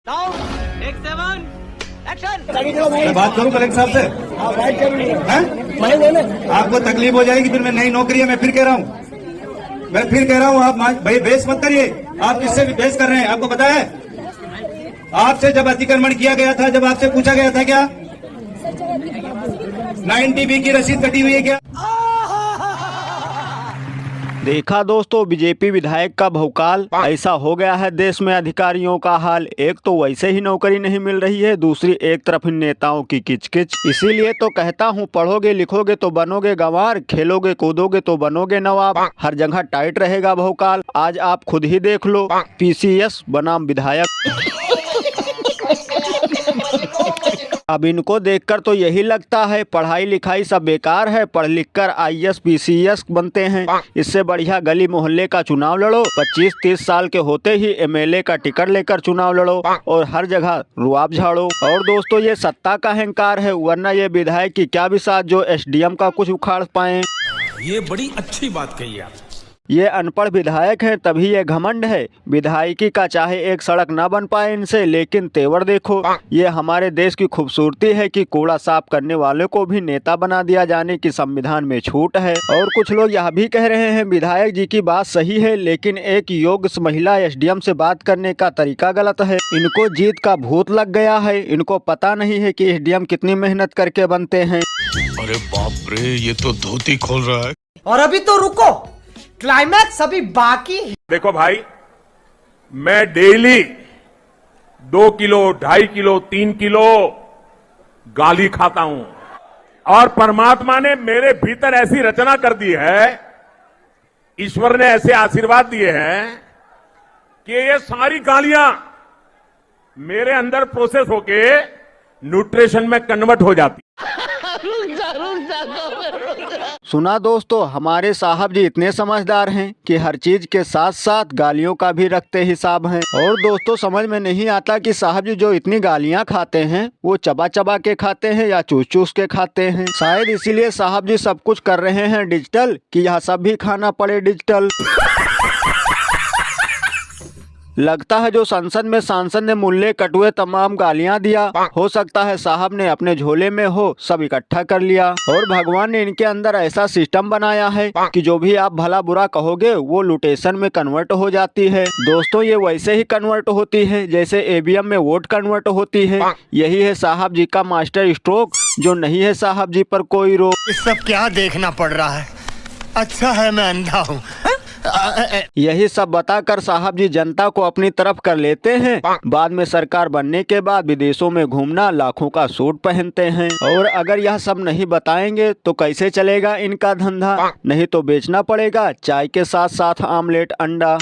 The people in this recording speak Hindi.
मैं बात करूं कलेक्टर साहब से? आपको तकलीफ हो जाएगी, फिर मैं नई नौकरी है, मैं फिर कह रहा हूं, आप भाई बहस मत करिए। आप किससे भी बहस कर रहे हैं? आपको पता है आपसे जब अतिक्रमण किया गया था, जब आपसे पूछा गया था क्या 9TB की रसीद कटी हुई है क्या? देखा दोस्तों बीजेपी विधायक का भौकाल। ऐसा हो गया है देश में अधिकारियों का हाल। एक तो वैसे ही नौकरी नहीं मिल रही है, दूसरी एक तरफ इन नेताओं की किचकिच। इसीलिए तो कहता हूँ पढ़ोगे लिखोगे तो बनोगे गंवार, खेलोगे कूदोगे तो बनोगे नवाब। हर जगह टाइट रहेगा भौकाल। आज आप खुद ही देख लो, PCS बनाम विधायक। अब इनको देखकर तो यही लगता है पढ़ाई लिखाई सब बेकार है, पढ़ लिख कर IAS PCS बनते हैं। इससे बढ़िया गली मोहल्ले का चुनाव लड़ो, 25-30 साल के होते ही MLA का टिकट लेकर चुनाव लड़ो और हर जगह रुआब झाड़ो। और दोस्तों ये सत्ता का अहंकार है, वरना ये विधायक की क्या बिसात जो SDM का कुछ उखाड़ पाए। ये बड़ी अच्छी बात कही आप। ये अनपढ़ विधायक हैं तभी ये घमंड है। विधायकी का चाहे एक सड़क ना बन पाए इनसे, लेकिन तेवर देखो। ये हमारे देश की खूबसूरती है कि कूड़ा साफ करने वाले को भी नेता बना दिया जाने की संविधान में छूट है। और कुछ लोग यह भी कह रहे हैं विधायक जी की बात सही है, लेकिन एक योग्य महिला SDM से बात करने का तरीका गलत है। इनको जीत का भूत लग गया है। इनको पता नहीं है कि SDM कितनी मेहनत करके बनते हैं। अरे बाप रे, ये तो धोती खोल रहा है। और अभी तो रुको, क्लाइमैक्स अभी बाकी है। देखो भाई, मैं डेली 2 किलो 2.5 किलो 3 किलो गाली खाता हूं, और परमात्मा ने मेरे भीतर ऐसी रचना कर दी है, ईश्वर ने ऐसे आशीर्वाद दिए हैं कि ये सारी गालियां मेरे अंदर प्रोसेस होके न्यूट्रिशन में कन्वर्ट हो जाती। सुना दोस्तों, हमारे साहब जी इतने समझदार हैं कि हर चीज के साथ साथ गालियों का भी रखते हिसाब हैं। और दोस्तों समझ में नहीं आता कि साहब जी जो इतनी गालियां खाते हैं वो चबा चबा के खाते हैं या चूस चूस के खाते हैं। शायद इसीलिए साहब जी सब कुछ कर रहे हैं डिजिटल, कि यह सब भी खाना पड़े डिजिटल। लगता है जो संसद में सांसद ने मुल्ले कटुए तमाम गालियां दिया, हो सकता है साहब ने अपने झोले में हो सब इकट्ठा कर लिया। और भगवान ने इनके अंदर ऐसा सिस्टम बनाया है कि जो भी आप भला बुरा कहोगे वो लुटेशन में कन्वर्ट हो जाती है। दोस्तों ये वैसे ही कन्वर्ट होती है जैसे ABM में वोट कन्वर्ट होती है। यही है साहब जी का मास्टर स्ट्रोक, जो नहीं है साहब जी पर कोई रोक। इस सब क्या देखना पड़ रहा है? अच्छा है मैं अंधा हूँ। यही सब बताकर साहब जी जनता को अपनी तरफ कर लेते हैं। बाद में सरकार बनने के बाद विदेशों में घूमना, लाखों का सूट पहनते हैं। और अगर यह सब नहीं बताएंगे तो कैसे चलेगा इनका धंधा? नहीं तो बेचना पड़ेगा चाय के साथ साथ आमलेट अंडा।